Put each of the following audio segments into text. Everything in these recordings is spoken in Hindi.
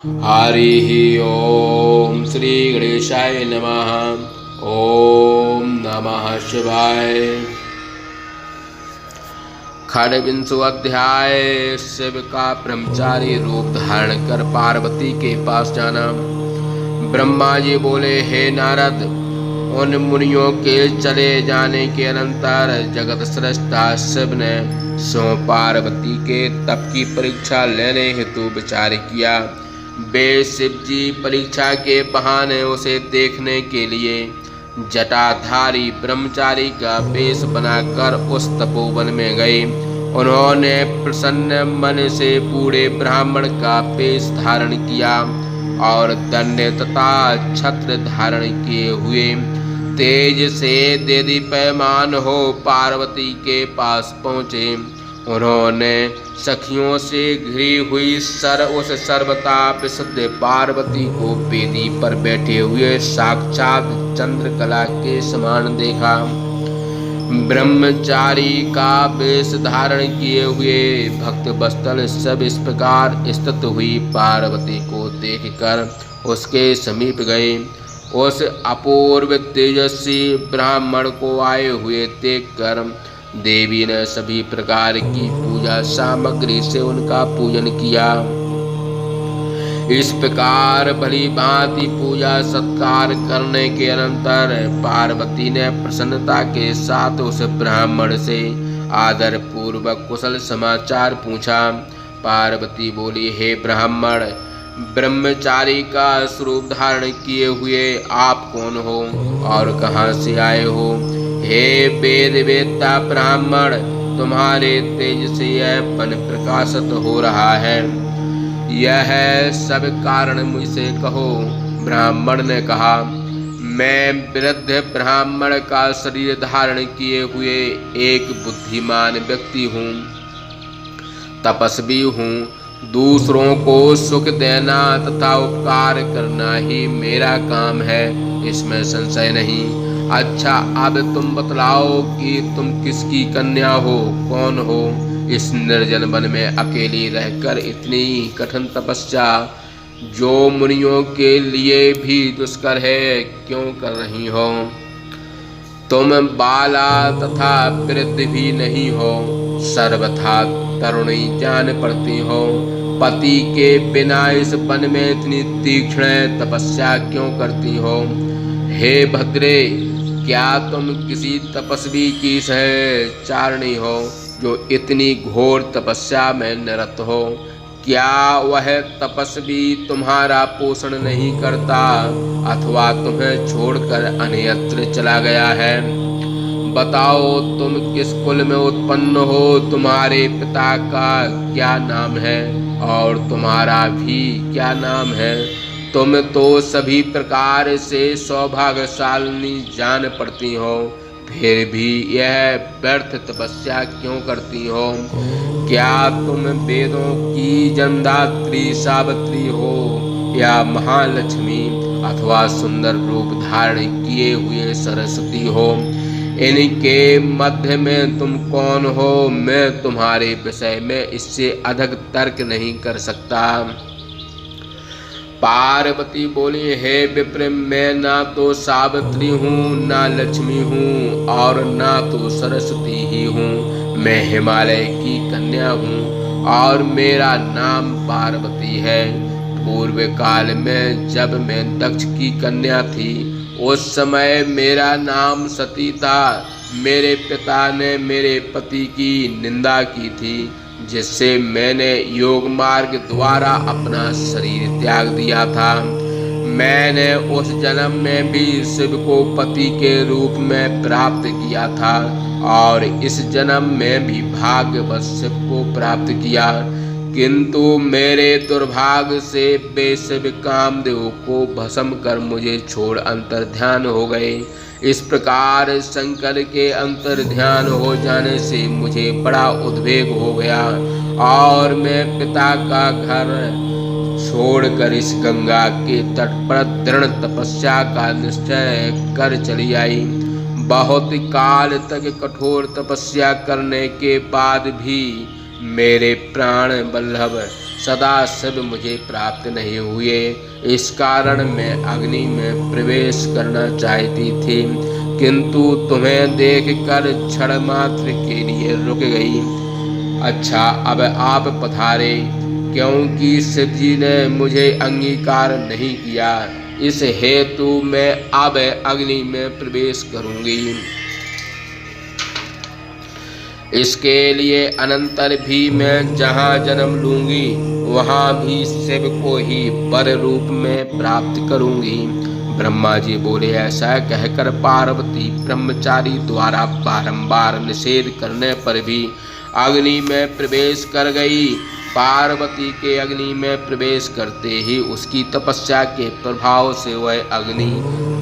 हरि ओम श्री गणेशाय नमः। ओम नमः शिवाय। खड़विंशो अध्याय। शिव का ब्रह्मचारी रूप धारण कर पार्वती के पास जाना। ब्रह्मा जी बोले, हे नारद, उन मुनियों के चले जाने के अनंतर जगत सृष्टा शिव ने सो पार्वती के तप की परीक्षा लेने हेतु विचार किया। वे शिव जी परीक्षा के बहाने उसे देखने के लिए जटाधारी ब्रह्मचारी का वेश बनाकर उस तपोवन में गए। उन्होंने प्रसन्न मन से बूढ़े ब्राह्मण का वेश धारण किया और दंड तथा छत्र धारण किए हुए तेज से देदीप्यमान हो पार्वती के पास पहुँचे। उन्होंने सखियों से घिरी हुई उस सर्वताप सिद्ध पार्वती को वेदी पर बैठे हुए साक्षात चंद्रकला के समान देखा। ब्रह्मचारी का वेश धारण किए हुए भक्त वत्सल सब इस प्रकार स्थित हुई पार्वती को देखकर उसके समीप गए। उस अपूर्व तेजस्वी ब्राह्मण को आए हुए देखकर देवी ने सभी प्रकार की पूजा सामग्री से उनका पूजन किया। इस प्रकार भली भांति पूजा सत्कार करने के अनंतर पार्वती ने प्रसन्नता के साथ उस ब्राह्मण से आदर पूर्वक कुशल समाचार पूछा। पार्वती बोली, हे ब्राह्मण, ब्रह्मचारी का स्वरूप धारण किए हुए आप कौन हो और कहाँ से आए हो? हे वेद वेत्ता ब्राह्मण, तुम्हारे तेज से यह वन प्रकाशित हो रहा है, यह सब कारण मुझसे कहो। ब्राह्मण ने कहा, मैं वृद्ध ब्राह्मण का शरीर धारण किए हुए एक बुद्धिमान व्यक्ति हूँ, तपस्वी हूँ। दूसरों को सुख देना तथा उपकार करना ही मेरा काम है, इसमें संशय नहीं। अच्छा, अब तुम बतलाओ कि तुम किसकी कन्या हो, कौन हो? इस निर्जन वन में अकेली रहकर इतनी कठिन तपस्या जो मुनियों के लिए भी दुष्कर है, क्यों कर रही हो? तुम बाला तथा वृद्ध भी नहीं हो, सर्वथा तरुणी जान पड़ती हो। पति के बिना इस वन में इतनी तीक्ष्ण तपस्या क्यों करती हो? हे भद्रे, क्या तुम किसी तपस्वी की सहचारिणी हो जो इतनी घोर तपस्या में निरत हो? क्या वह तपस्वी तुम्हारा पोषण नहीं करता अथवा तुम्हें छोड़कर अन्यत्र चला गया है? बताओ, तुम किस कुल में उत्पन्न हो, तुम्हारे पिता का क्या नाम है और तुम्हारा भी क्या नाम है? तुम तो सभी प्रकार से सौभाग्यशालिनी जान पड़ती हो, फिर भी यह व्यर्थ तपस्या क्यों करती हो? क्या तुम वेदों की जन्मदात्री सावित्री हो या महालक्ष्मी अथवा सुंदर रूप धारण किए हुए सरस्वती हो? इनके मध्य में तुम कौन हो? मैं तुम्हारे विषय में इससे अधिक तर्क नहीं कर सकता। पार्वती बोली, हे विप्र, मैं ना तो सावित्री हूँ, ना लक्ष्मी हूँ और ना तो सरस्वती ही हूँ। मैं हिमालय की कन्या हूँ और मेरा नाम पार्वती है। पूर्व काल में जब मैं दक्ष की कन्या थी, उस समय मेरा नाम सती था। मेरे पिता ने मेरे पति की निंदा की थी, जिससे मैंने योग मार्ग द्वारा अपना शरीर त्याग दिया था। मैंने उस जन्म में भी शिव को पति के रूप में प्राप्त किया था और इस जन्म में भी भाग्यवश शिव को प्राप्त किया, किंतु मेरे दुर्भाग्य से वे शिव कामदेव को भस्म कर मुझे छोड़ अंतर्ध्यान हो गए। इस प्रकार शंकर के अंतर ध्यान हो जाने से मुझे बड़ा उद्वेग हो गया और मैं पिता का घर छोड़कर इस गंगा के तट पर दृढ़ तपस्या का निश्चय कर चली आई। बहुत काल तक कठोर तपस्या करने के बाद भी मेरे प्राण वल्लभ सदा शिव मुझे प्राप्त नहीं हुए। इस कारण मैं अग्नि में प्रवेश करना चाहती थी, किंतु तुम्हें देखकर क्षण मात्र के लिए रुक गई। अच्छा, अब आप पधारे, क्योंकि शिव जी ने मुझे अंगीकार नहीं किया, इस हेतु मैं अब अग्नि में प्रवेश करूंगी। इसके लिए अनंतर भी मैं जहाँ जन्म लूंगी वहाँ भी शिव को ही वर रूप में प्राप्त करूंगी। ब्रह्मा जी बोले, ऐसा कहकर पार्वती ब्रह्मचारी द्वारा बारंबार निषेध करने पर भी अग्नि में प्रवेश कर गई। पार्वती के अग्नि में प्रवेश करते ही उसकी तपस्या के प्रभाव से वह अग्नि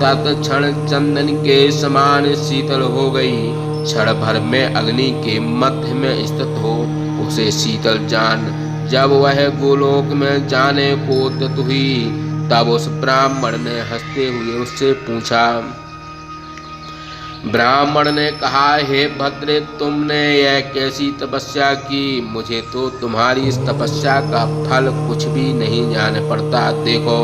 तत्क्षण चंदन के समान शीतल हो गई। क्षण भर में अग्नि के मध्य में स्थित हो उसे शीतल जान जब वह गोलोक में जाने को उद्यत हुई, तब उस ब्राह्मण ने हंसते हुए उससे पूछा। ब्राह्मण ने कहा, हे भद्रे, तुमने यह कैसी तपस्या की? मुझे तो तुम्हारी इस तपस्या का फल कुछ भी नहीं जान पड़ता। देखो,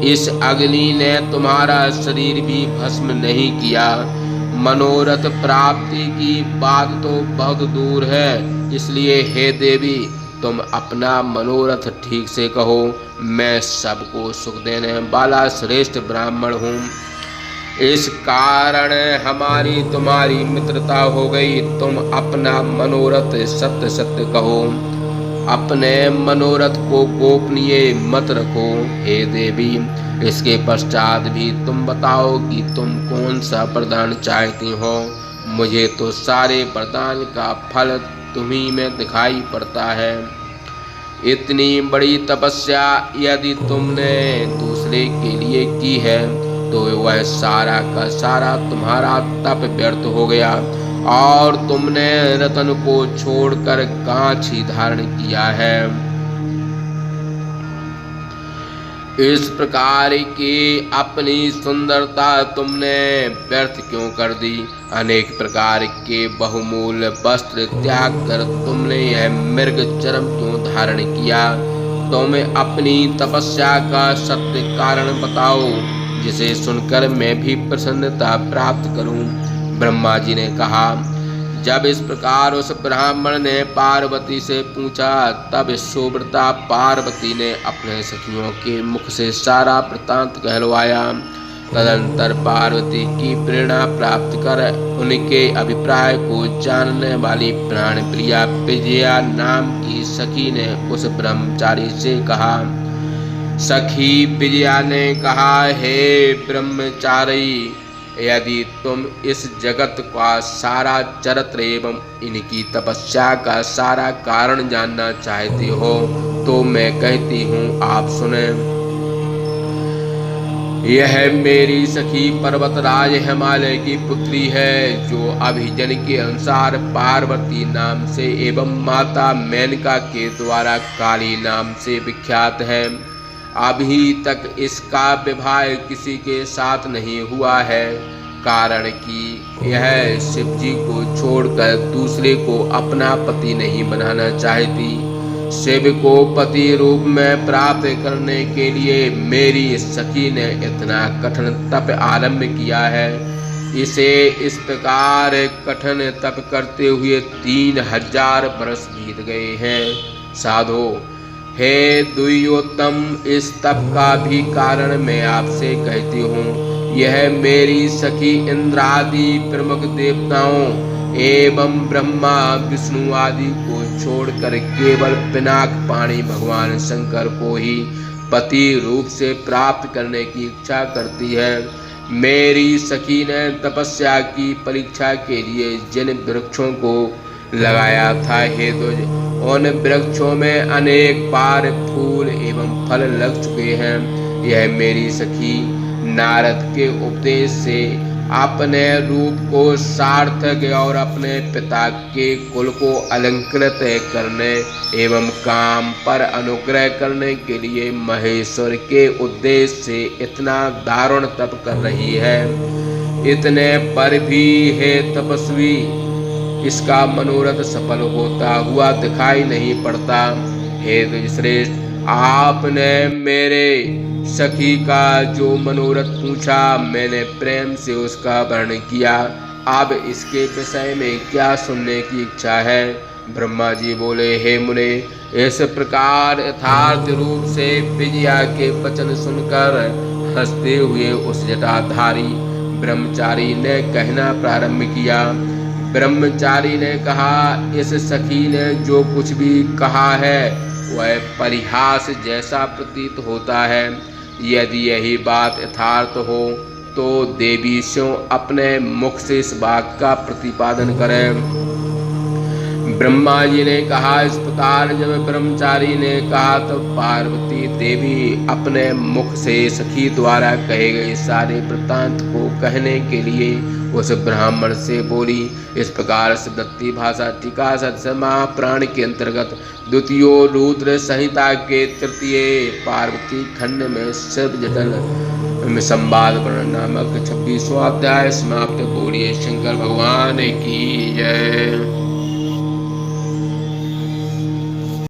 इस अग्नि ने तुम्हारा शरीर भी भस्म नहीं किया। मनोरथ प्राप्ति की बात तो बहुत दूर है, इसलिए हे देवी, तुम अपना मनोरथ ठीक से कहो। मैं सबको सुख देने वाला श्रेष्ठ ब्राह्मण हूँ, इस कारण हमारी तुम्हारी मित्रता हो गई। तुम अपना मनोरथ सत्य सत्य कहो, अपने मनोरथ को गोपनीय मत रखो। हे देवी, इसके पश्चात भी तुम बताओ कि तुम कौन सा वरदान चाहती हो। मुझे तो सारे वरदान का फल तुम्ही में दिखाई पड़ता है। इतनी बड़ी तपस्या यदि तुमने दूसरे के लिए की है तो वह सारा का सारा तुम्हारा तप व्यर्थ हो गया और तुमने रतन को छोड़कर कांच ही धारण किया है। इस प्रकार की अपनी सुंदरता तुमने व्यर्थ क्यों कर दी? अनेक प्रकार के बहुमूल्य वस्त्र त्याग कर तुमने यह मृग चर्म क्यों धारण किया? तुम्हें अपनी तपस्या का सत्य कारण बताओ, जिसे सुनकर मैं भी प्रसन्नता प्राप्त करूं। ब्रह्मा जी ने कहा, जब इस प्रकार उस ब्राह्मण ने पार्वती से पूछा, तब सुव्रता पार्वती ने अपने सखियों के मुख से सारा वृत्तांत कहलवाया। तदंतर पार्वती की प्रेरणा प्राप्त कर उनके अभिप्राय को जानने वाली प्राण प्रिया विजया नाम की सखी ने उस ब्रह्मचारी से कहा। सखी विजया ने कहा, हे ब्रह्मचारी, यदि तुम इस जगत का सारा चरित्र एवं इनकी तपस्या का सारा कारण जानना चाहते हो तो मैं कहती हूँ, आप सुने। यह मेरी सखी पर्वतराज हिमालय की पुत्री है, जो अभिजन के अनुसार पार्वती नाम से एवं माता मेनका के द्वारा काली नाम से विख्यात है। अभी तक इसका विवाह किसी के साथ नहीं हुआ है, कारण कि यह शिव जी को छोड़कर दूसरे को अपना पति नहीं बनाना चाहती। शिव को पति रूप में प्राप्त करने के लिए मेरी सखी ने इतना कठिन तप आरंभ किया है। इसे इस प्रकार कठिन तप करते हुए 3000 वर्ष बीत गए हैं। साधो, हे दुर्योत्तम, इस तप का भी कारण मैं आपसे कहती हूँ। यह मेरी सखी इंद्रादि प्रमुख देवताओं एवं ब्रह्मा विष्णु आदि को छोड़कर केवल पिनाक पाणी भगवान शंकर को ही पति रूप से प्राप्त करने की इच्छा करती है। मेरी सखी ने तपस्या की परीक्षा के लिए जिन वृक्षों को लगाया था, हे दुज, उन वृक्षों में अनेक बार फूल एवं फल लग चुके हैं। यह मेरी सखी नारद के उपदेश से अपने रूप को सार्थक और अपने पिता के कुल को अलंकृत करने एवं काम पर अनुग्रह करने के लिए महेश्वर के उद्देश्य से इतना दारुण तप कर रही है। इतने पर भी हे तपस्वी, इसका मनोरथ सफल होता हुआ दिखाई नहीं पड़ता। हे द्विजश्रेष्ठ, आपने मेरे सखी का जो मनोरथ पूछा, मैंने प्रेम से उसका वर्णन किया। अब इसके विषय में क्या सुनने की इच्छा है? ब्रह्मा जी बोले, हे मुने, इस प्रकार यथार्थ रूप से विजया के वचन सुनकर हंसते हुए उस जटाधारी ब्रह्मचारी ने कहना प्रारंभ किया। ब्रह्मचारी ने कहा, इस सखी ने जो कुछ भी कहा है वह परिहास जैसा प्रतीत होता है। यदि यही बात यथार्थ हो तो देवी स्यों अपने मुख से इस बात का प्रतिपादन करें। ब्रह्मा जी ने कहा, इस प्रकार जब ब्रह्मचारी ने कहा तो पार्वती देवी अपने मुख से सखी द्वारा कहे गए सारे वृत्तांत को कहने के लिए उस ब्राह्मण से बोली। इस प्रकार सिद्धि भाषा टीका सत्सय महापुराण के अंतर्गत द्वितीय रुद्र संहिता के तृतीय पार्वती खंड में शिव जटल संवाद वर्णन नामक 26वां अध्याय समाप्त। बोलिए शंकर भगवान की जय।